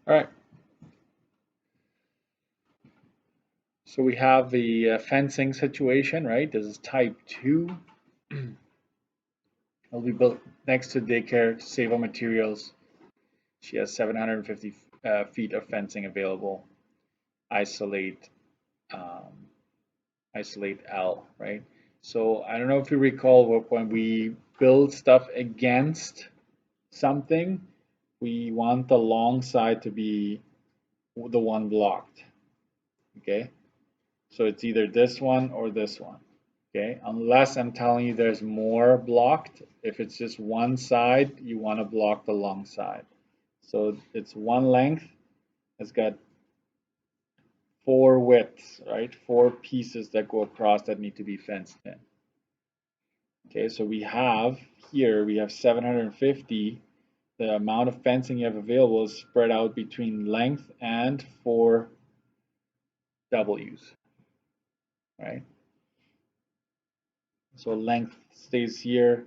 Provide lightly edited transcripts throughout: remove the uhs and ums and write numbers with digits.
All right. So we have the fencing situation, right? This is type 2. It'll be built next to daycare to save on materials. She has 750 feet of fencing available. Isolate, isolate L, right? So I don't know if you recall when we build stuff against something, we want the long side to be the one blocked. Okay, so it's either this one or this one. Okay, unless I'm telling you there's more blocked. If it's just one side, you want to block the long side. So it's one length. It's got 4 widths, right? 4 pieces that go across that need to be fenced in. Okay, so we have 750. The amount of fencing you have available is spread out between length and 4 W's, right? So length stays here,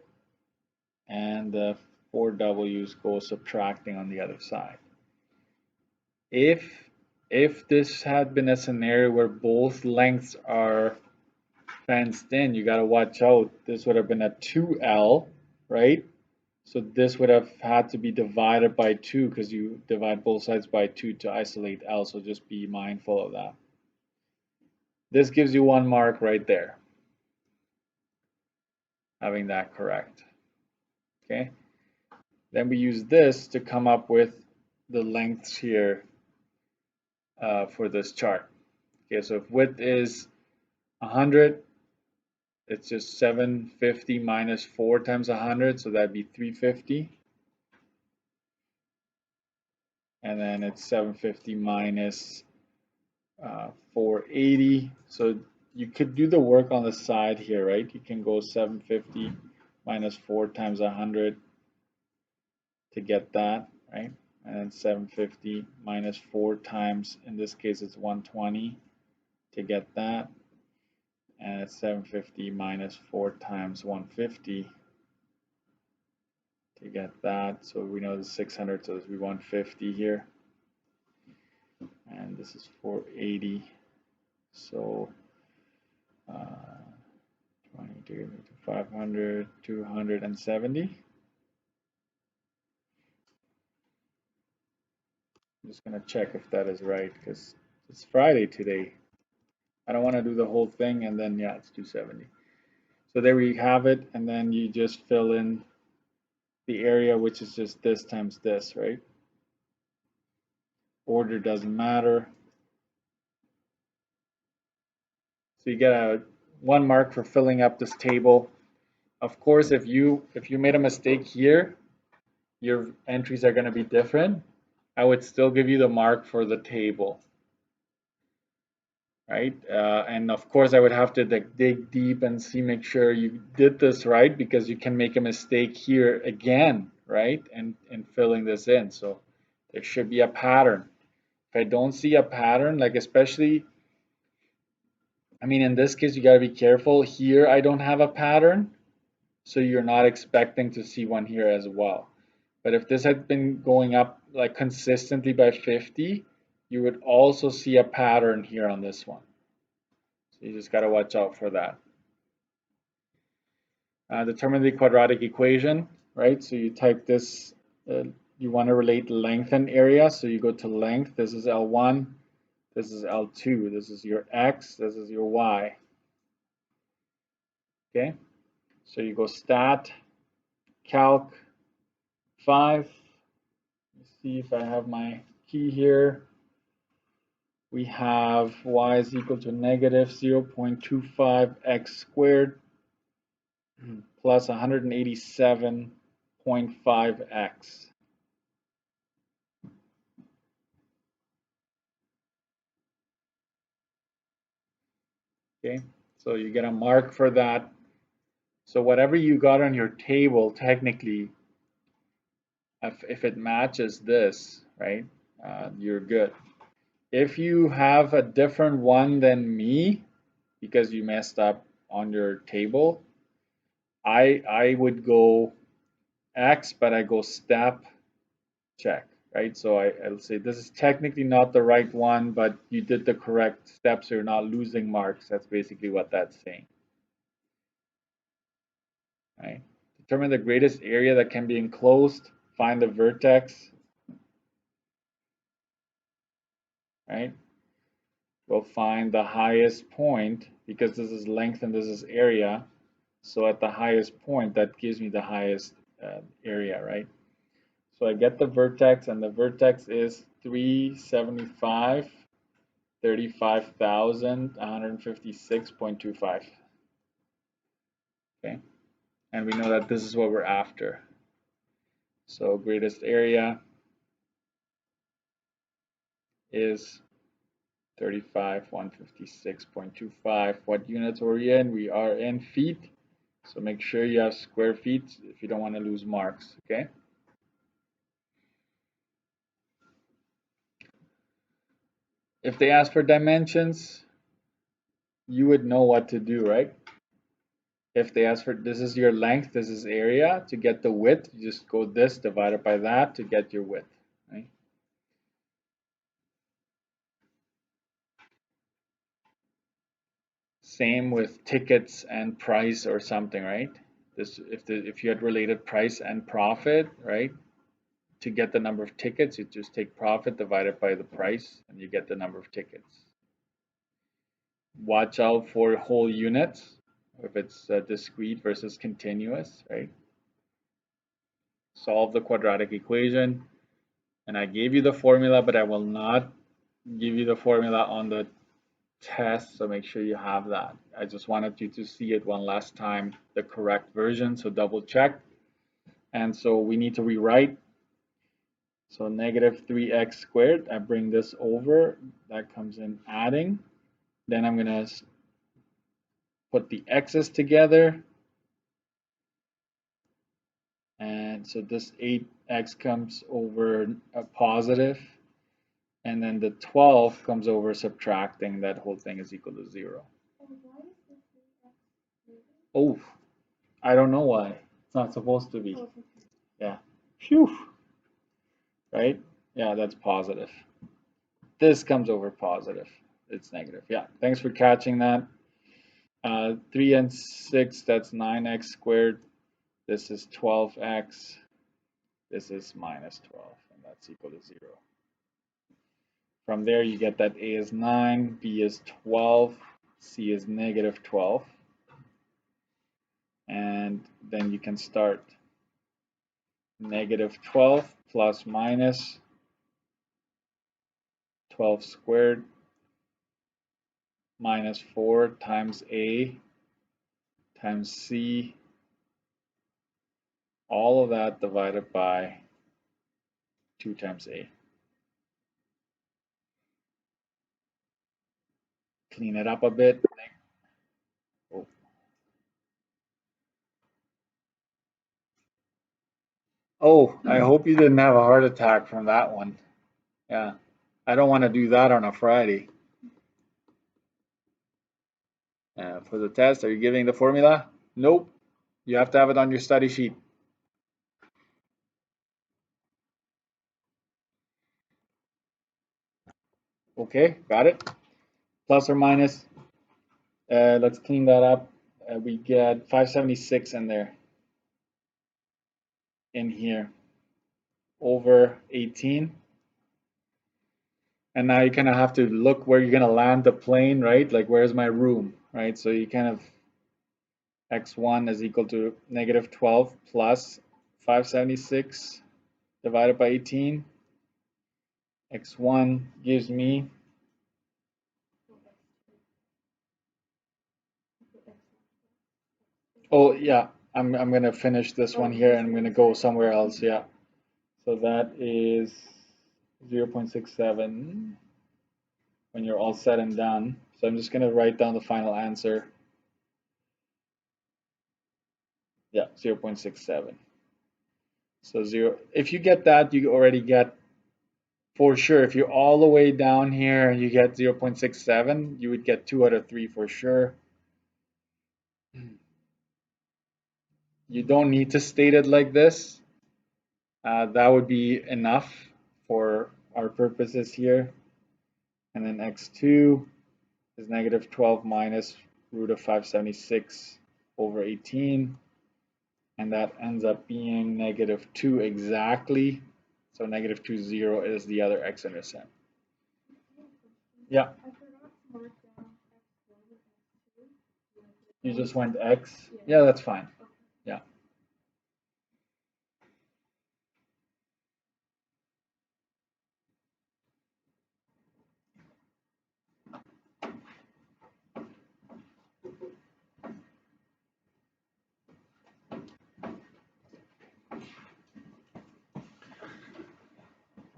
and the 4 W's go subtracting on the other side. If this had been a scenario where both lengths are fenced in, you got to watch out. This would have been a 2L, right? So this would have had to be divided by 2 because you divide both sides by 2 to isolate L. So just be mindful of that. This gives you 1 mark right there, having that correct. Okay. Then we use this to come up with the lengths here for this chart. Okay, so if width is 100, it's just 750 minus 4 times 100, so that'd be 350. And then it's 750 minus 480. So you could do the work on the side here, right? You can go 750 minus 4 times 100 to get that, right? And then 750 minus 4 times, in this case, it's 120 to get that. And it's 750 minus 4 times 150 to get that. So we know the 600, so this will be 150 here. And this is 480. So 22 to 500, 270. I'm just going to check if that is right because it's Friday today. I don't want to do the whole thing and then, yeah, it's 270. So there we have it. And then you just fill in the area, which is just this times this, right? Order doesn't matter. So you get a 1 mark for filling up this table. Of course, if you made a mistake here, your entries are going to be different. I would still give you the mark for the table, right? And of course, I would have to dig deep and make sure you did this right, because you can make a mistake here again, right? And filling this in. So there should be a pattern. If I don't see a pattern, like especially, I mean, in this case, you got to be careful. Here, I don't have a pattern, so you're not expecting to see one here as well. But if this had been going up like consistently by 50, you would also see a pattern here on this one. So you just got to watch out for that. Determine the quadratic equation, right? So you type this, you want to relate length and area. So you go to length, this is L1, this is L2, this is your X, this is your Y. Okay, so you go stat, calc, 5. Let's see if I have my key here. We have y is equal to negative 0.25 x squared plus 187.5 x. Okay, so you get a mark for that. So whatever you got on your table, technically, if it matches this, right, you're good. If you have a different one than me, because you messed up on your table, I would go X, but I go step, check. right? So I'll say this is technically not the right one, but you did the correct steps, so you're not losing marks. That's basically what that's saying, right? Determine the greatest area that can be enclosed, find the vertex, right? We'll find the highest point because this is length and this is area. So at the highest point, that gives me the highest area, right? So I get the vertex, and the vertex is 375, 35,156.25. Okay, and we know that this is what we're after. So greatest area is 35,156.25. What units are we in? We are in feet. So make sure you have square feet if you don't want to lose marks, okay? If they ask for dimensions, you would know what to do, right? If they ask for, this is your length, this is area, to get the width, you just go this divided by that to get your width, right? Same with tickets and price or something, right? This, if you had related price and profit, right? To get the number of tickets, you just take profit divided by the price and you get the number of tickets. Watch out for whole units, if it's discrete versus continuous, right? Solve the quadratic equation. And I gave you the formula, but I will not give you the formula on the test, so make sure you have that. I just wanted you to see it one last time, the correct version, so double check. And so we need to rewrite. So negative 3x squared, I bring this over, that comes in adding. Then I'm going to put the x's together. And so this 8x comes over a positive. And then the 12 comes over subtracting. That whole thing is equal to 0. Oh, I don't know why. It's not supposed to be. Yeah. Phew. Right? Yeah, that's positive. This comes over positive. It's negative. Yeah. Thanks for catching that. 3 and 6, that's 9x squared. This is 12x. This is minus 12, and that's equal to 0. From there, you get that a is 9, b is 12, c is negative 12. And then you can start negative 12 plus minus 12 squared minus 4 times a times c, all of that divided by 2 times a. Clean it up a bit. Oh. Oh, I hope you didn't have a heart attack from that one. Yeah, I don't want to do that on a Friday. For the test, are you giving the formula? Nope. You have to have it on your study sheet. Okay, got it. Plus or minus. Let's clean that up. We get 576 in there. In here. Over 18. And now you kind of have to look where you're going to land the plane, right? Like, where's my room, right? So you kind of, x1 is equal to negative 12 plus 576 divided by 18. X1 gives me oh yeah, I'm gonna finish this one here and I'm gonna go somewhere else. Yeah, so that is 0.67 when you're all said and done. So I'm just gonna write down the final answer. Yeah, 0.67. So 0. If you get that, you already get for sure. If you're all the way down here and you get 0.67, you would get 2 out of 3 for sure. You don't need to state it like this. That would be enough for our purposes here. And then x2 is negative 12 minus root of 576 over 18. And that ends up being negative 2 exactly. So negative 2, 0 is the other x-intercept. Yeah. You just went x? Yeah, that's fine. Yeah.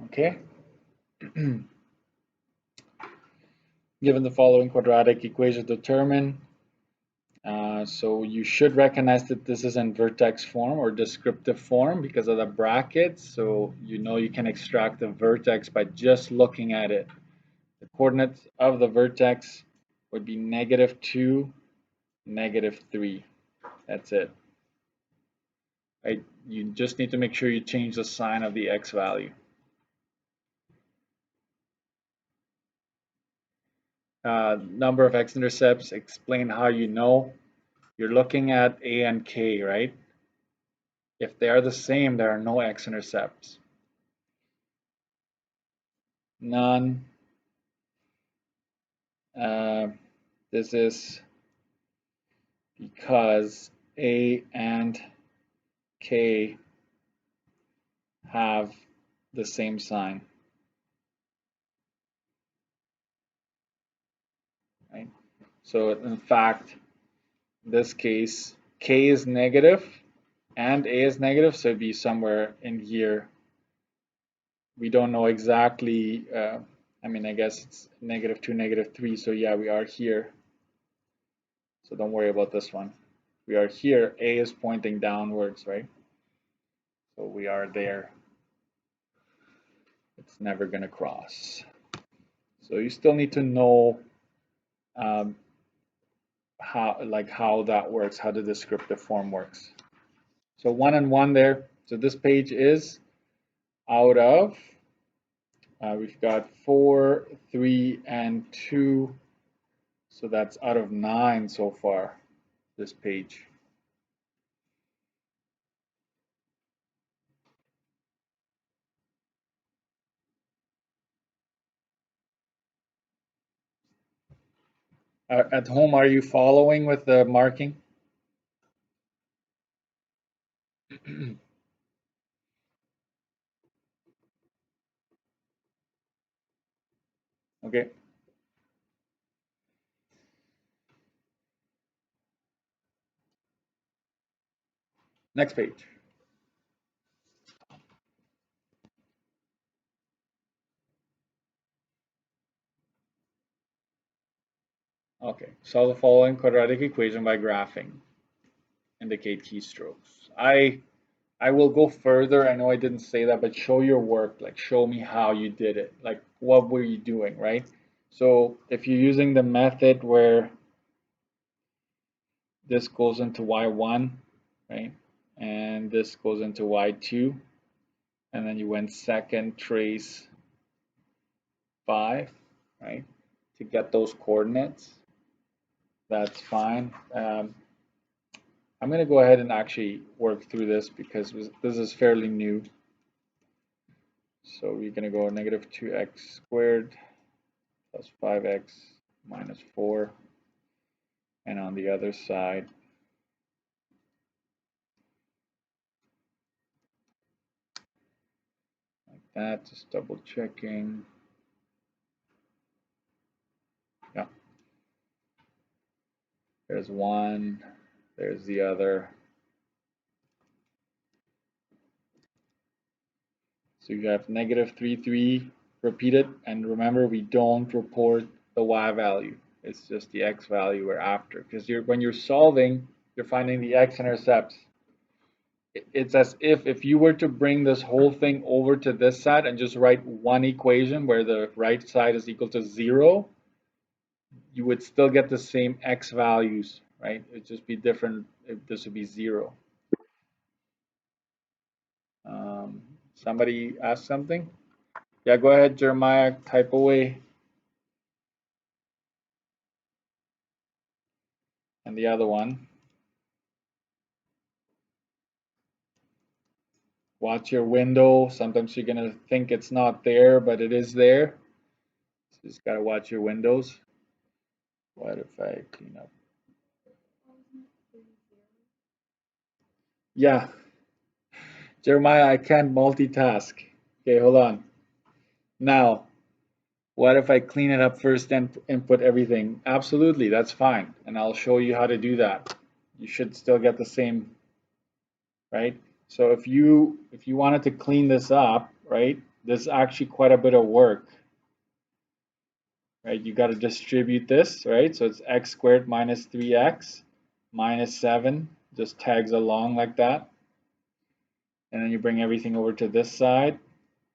Okay. Given the following quadratic equation determine. So you should recognize that this is in vertex form or descriptive form because of the brackets. So you know you can extract the vertex by just looking at it. The coordinates of the vertex would be negative 2, negative 3. That's it. Right? You just need to make sure you change the sign of the x value. Number of x-intercepts, explain how you know. You're looking at A and K, right? If they are the same, there are no x-intercepts. None. This is because A and K have the same sign. Right? So in fact, in this case, K is negative and A is negative, so it'd be somewhere in here. We don't know exactly, I mean, I guess it's negative 2, negative 3, so yeah, we are here. So don't worry about this one. We are here, A is pointing downwards, right? So we are there. It's never going to cross. So you still need to know how that works, how the descriptive form works. So 1 and 1 there. So this page is out of, we've got 4, 3, and 2. So that's out of 9 so far, this page. At home, are you following with the marking? Okay. Next page. Okay, solve the following quadratic equation by graphing. Indicate keystrokes. I will go further. I know I didn't say that, but show your work. Like, show me how you did it. Like, what were you doing, right? So if you're using the method where this goes into y1, right? And this goes into y2, and then you went second trace 5, right? To get those coordinates. That's fine. I'm going to go ahead and actually work through this because this is fairly new. So we're going to go negative 2x squared plus 5x minus 4. And on the other side, like that, just double checking. Yeah. There's one, there's the other. So you have negative 3, 3 repeated. And remember, we don't report the y value. It's just the x value we're after. Because when you're solving, you're finding the x-intercepts. It's as if you were to bring this whole thing over to this side and just write one equation where the right side is equal to 0, you would still get the same x values, right? It'd just be different if this would be 0. Somebody asked something? Yeah, go ahead, Jeremiah, type away. And the other one. Watch your window. Sometimes you're gonna think it's not there, but it is there. So you just gotta watch your windows. What if I clean up? Yeah, Jeremiah, I can't multitask. Okay, hold on. Now, what if I clean it up first and input everything? Absolutely, that's fine. And I'll show you how to do that. You should still get the same, right? So if you wanted to clean this up, right, there's actually quite a bit of work, right? You got to distribute this, right? So it's x squared minus 3x minus 7, just tags along like that. And then you bring everything over to this side.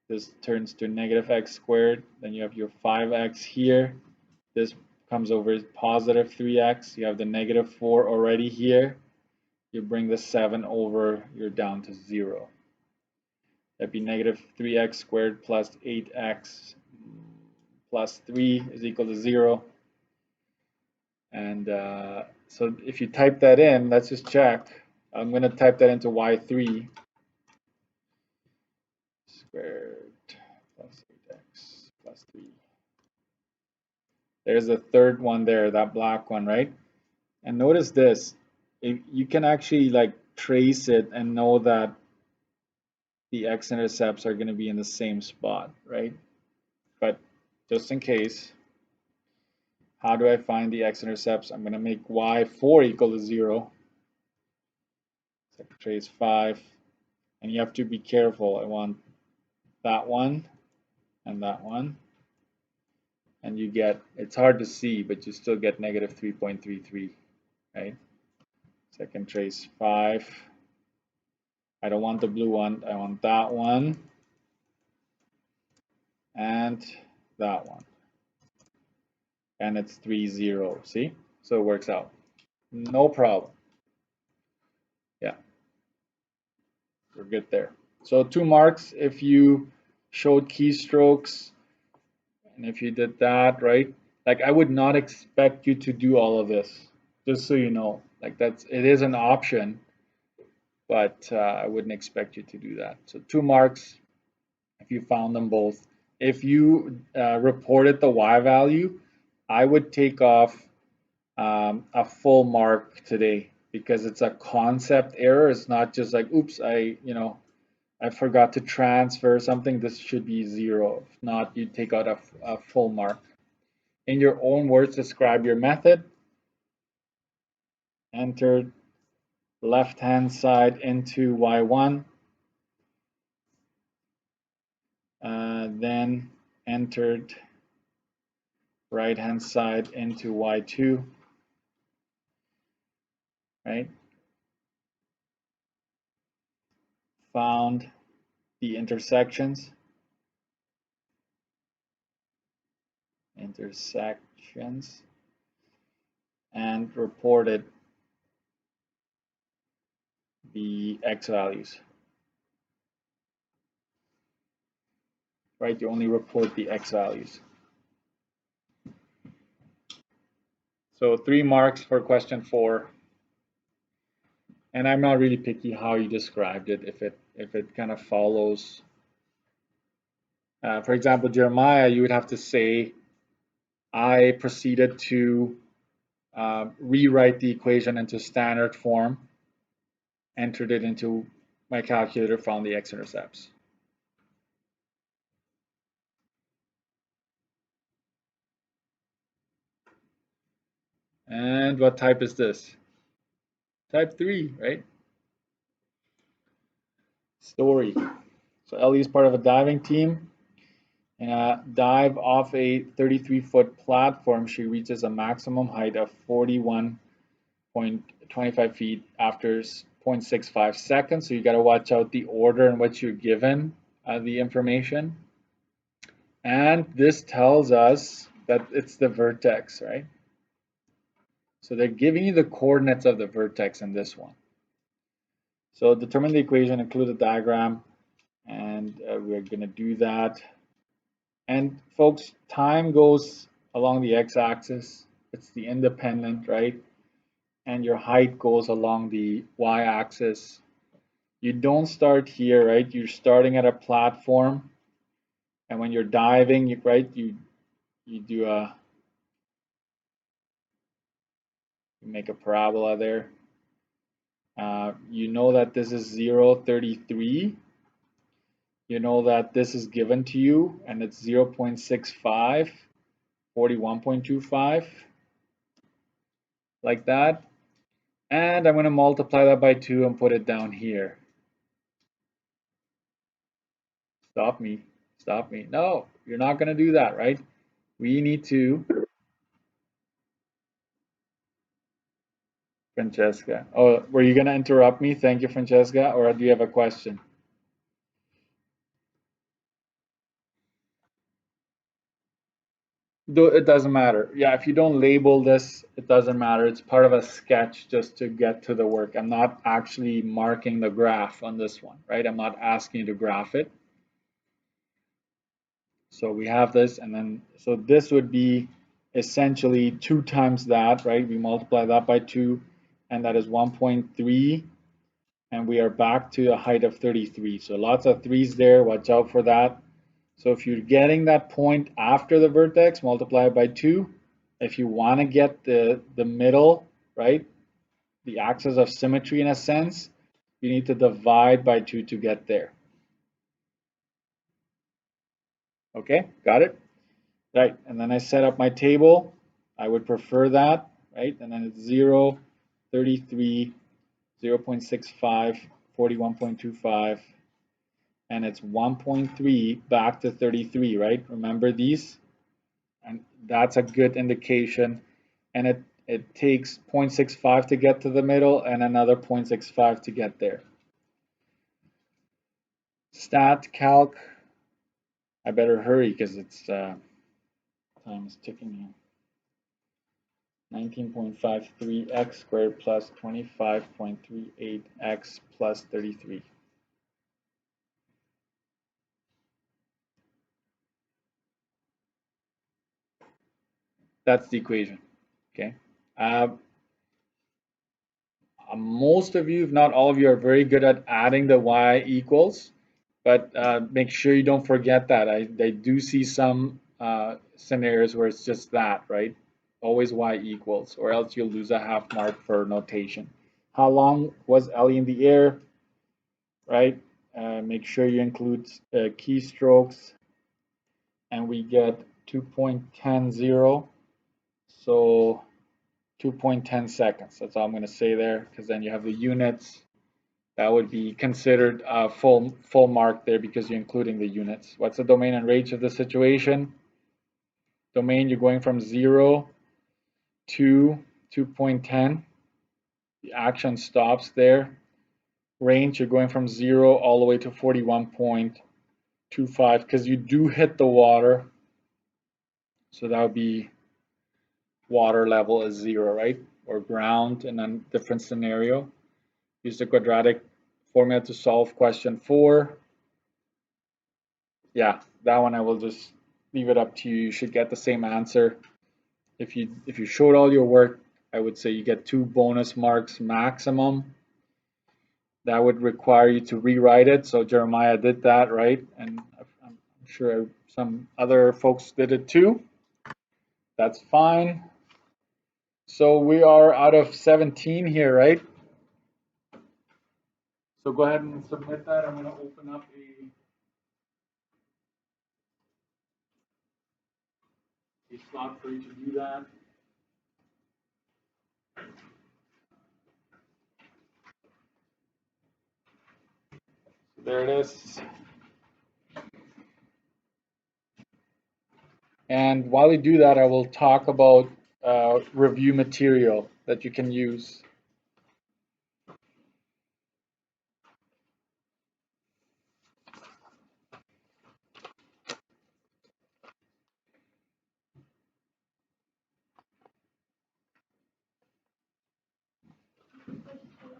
This turns to negative x squared. Then you have your 5x here. This comes over as positive 3x. You have the negative 4 already here. You bring the 7 over, you're down to 0. That'd be negative 3x squared plus 8x plus 3 is equal to 0. And so if you type that in, let's just check. I'm going to type that into y3 squared plus 8x plus 3. There's a third one there, that black one, right? And notice this. You can actually like trace it and know that the X intercepts are going to be in the same spot, right? But just in case, how do I find the X intercepts? I'm going to make y4 equal to 0. So I trace 5. And you have to be careful. I want that one and that one. And you get, it's hard to see, but you still get negative 3.33, right? So I can trace 5. I don't want the blue one. I want that one and that one. And it's 3, 0. See? So it works out. No problem. Yeah, we're good there. So 2 marks if you showed keystrokes and if you did that, right? Like I would not expect you to do all of this, just so you know. Like it is an option, but I wouldn't expect you to do that. So 2 marks if you found them both. If you reported the Y value, I would take off a full mark today because it's a concept error. It's not just like, oops, I forgot to transfer something. This should be 0. If not, you take out a full mark. In your own words, describe your method. Enter left-hand side into Y1. Then entered right-hand side into Y2. Right? Found the intersections. And reported the X values. Right? You only report the X values. So 3 marks for question 4. And I'm not really picky how you described it, if it kind of follows. For example, Jeremiah, you would have to say, I proceeded to rewrite the equation into standard form, entered it into my calculator, found the X intercepts. And what type is this? Type 3, right? Story. So Ellie is part of a diving team. In a dive off a 33-foot platform, she reaches a maximum height of 41.25 feet after 0.65 seconds. So you got to watch out the order in which you're given the information. And this tells us that it's the vertex, right? So they're giving you the coordinates of the vertex in this one. So determine the equation, include a diagram, and we're going to do that. And folks, time goes along the x-axis. It's the independent, right? And your height goes along the y-axis. You don't start here, right? You're starting at a platform, and when you're diving, you do you make a parabola there. You know that this is 0.33. You know that this is given to you, and it's 0.65, 41.25, like that. And I'm going to multiply that by 2 and put it down here. Stop me. Stop me. No, you're not going to do that, right? We need to. Francesca. Oh, were you going to interrupt me? Thank you, Francesca. Or do you have a question? It doesn't matter. Yeah, if you don't label this, it doesn't matter. It's part of a sketch just to get to the work. I'm not actually marking the graph on this one, right? I'm not asking you to graph it. So we have this, and then, so this would be essentially 2 times that, right? We multiply that by 2, and that is 1.3, and we are back to a height of 33. So lots of 3's there, watch out for that. So if you're getting that point after the vertex, multiply it by 2. If you want to get the middle, right, the axis of symmetry in a sense, you need to divide by 2 to get there. Okay, got it? Right, and then I set up my table. I would prefer that, right? And then it's 0, 33, 0.65, 41.25, and it's 1.3 back to 33, right? Remember these? And that's a good indication. And it takes 0.65 to get to the middle and another 0.65 to get there. Stat calc. I better hurry because it's time is ticking here. 19.53x squared plus 25.38x plus 33. That's the equation. Okay. Most of you, if not all of you, are very good at adding the y equals, but make sure you don't forget that. I do see some scenarios where it's just that, right? Always y equals, or else you'll lose a half mark for notation. How long was Ellie in the air, right? Make sure you include keystrokes, and we get 2.10, so 2.10 seconds. That's all I'm going to say there, because then you have the units. That would be considered a full mark there because you're including the units. What's the domain and range of the situation? Domain, you're going from 0 to 2.10. The action stops there. Range, you're going from 0 all the way to 41.25 because you do hit the water. So that would be water level is 0, right? Or ground in a different scenario. Use the quadratic formula to solve question 4. Yeah, that one I will just leave it up to you. You should get the same answer. If you showed all your work, I would say you get 2 bonus marks maximum. That would require you to rewrite it. So Jeremiah did that, right? And I'm sure some other folks did it too. That's fine. So we are out of 17 here, right? So go ahead and submit that. I'm going to open up a slot for you to do that. So there it is. And while you do that, I will talk about review material that you can use.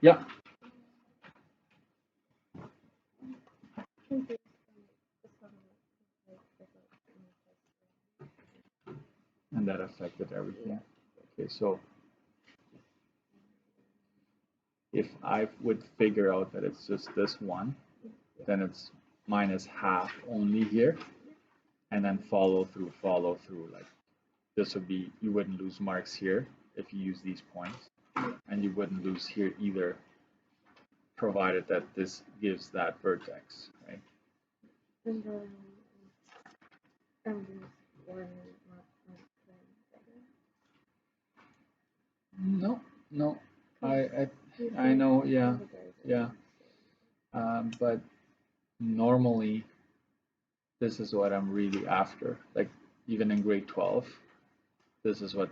Yeah. that affected everything. Okay, so if I would figure out that it's just this one, then it's minus half only here, and then follow through, like this would be, you wouldn't lose marks here if you use these points, and you wouldn't lose here either, provided that this gives that vertex, right? And then No, I know, yeah, but normally this is what I'm really after. Like even in grade 12, this is what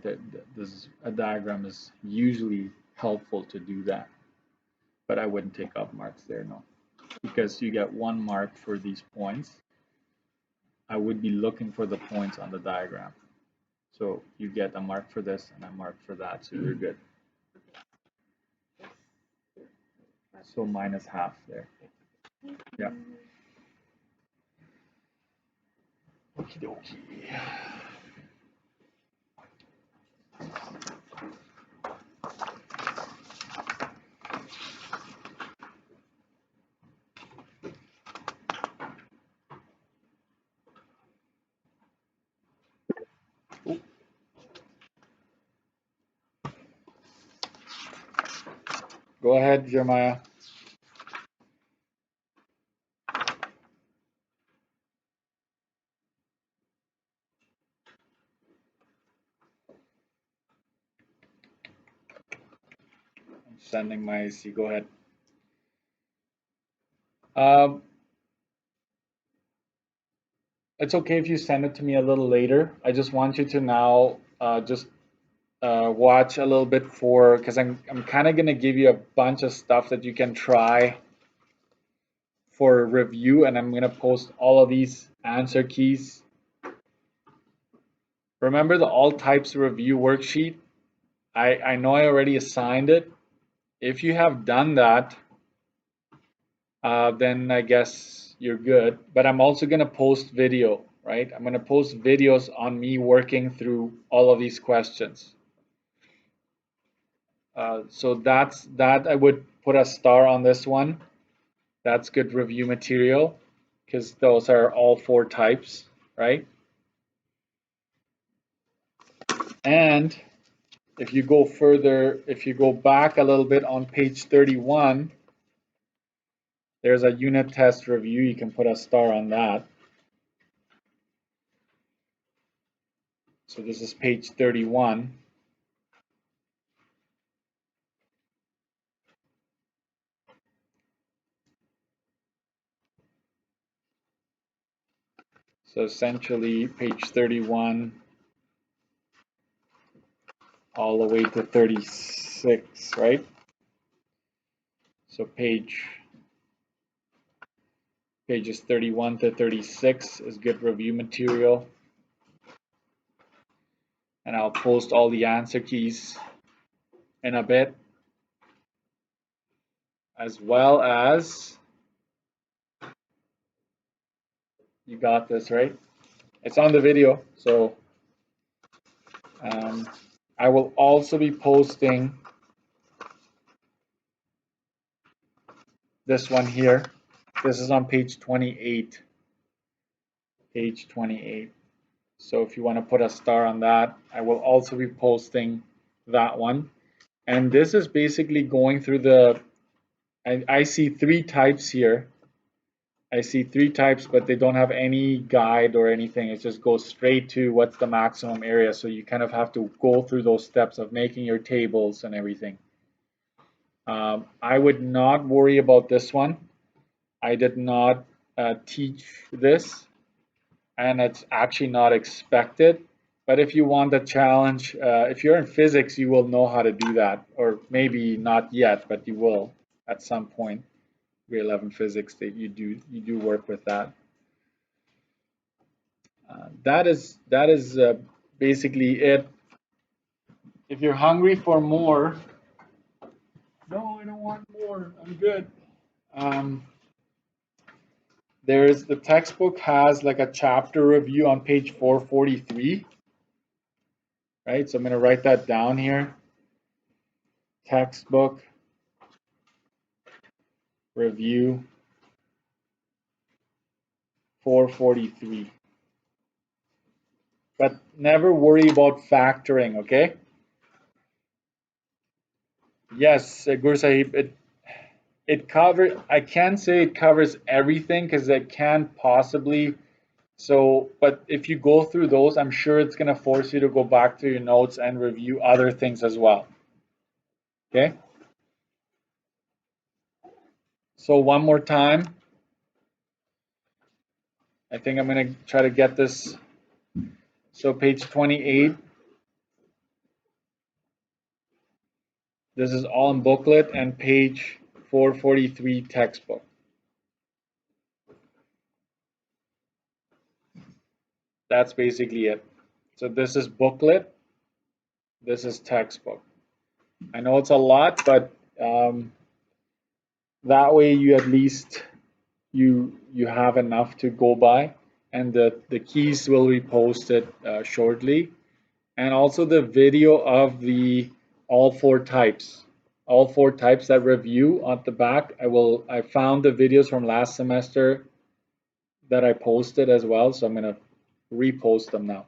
a diagram is usually helpful to do that. But I wouldn't take up marks there, no, because you get 1 mark for these points. I would be looking for the points on the diagram. So you get a mark for this and a mark for that, so you're good. So minus half there. Yeah. Okie dokie. Go ahead, Jeremiah. I'm sending my AC. Go ahead. It's okay if you send it to me a little later. I just want you to now just watch a little bit because I'm kind of going to give you a bunch of stuff that you can try for review, and I'm going to post all of these answer keys. Remember the all types review worksheet? I know I already assigned it. If you have done that, then I guess you're good. But I'm also going to post video, right? I'm going to post videos on me working through all of these questions. So that I would put a star on this one. That's good review material because those are all 4 types, right? And if you go further, if you go back a little bit on page 31, there's a unit test review. You can put a star on that. So this is page 31. So essentially page 31 all the way to 36, right? So pages 31 to 36 is good review material. And I'll post all the answer keys in a bit, as well as, you got this, right? It's on the video, so I will also be posting this one here. This is on page 28. Page 28. So if you want to put a star on that, I will also be posting that one. And this is basically going through the, I see 3 types here. I see 3 types, but they don't have any guide or anything. It just goes straight to what's the maximum area. So you kind of have to go through those steps of making your tables and everything. I would not worry about this one. I did not teach this, and it's actually not expected. But if you want the challenge, if you're in physics, you will know how to do that, or maybe not yet, but you will at some point. Grade 11 physics, that you do work with that. That is basically it. If you're hungry for more, no, I don't want more. I'm good. There's the textbook has like a chapter review on page 443. right? So I'm going to write that down here. Textbook review 443. But never worry about factoring, okay? Yes, Gur Sahib, it covers, I can't say it covers everything because it can possibly, so, but if you go through those, I'm sure it's going to force you to go back to your notes and review other things as well. Okay? So one more time, I think I'm going to try to get this. So page 28, this is all in booklet, and page 443 textbook. That's basically it. So this is booklet, this is textbook. I know it's a lot, but that way you at least you have enough to go by, and the keys will be posted shortly, and also the video of the all four types that review at the back. I found the videos from last semester that I posted as well, so I'm going to repost them now.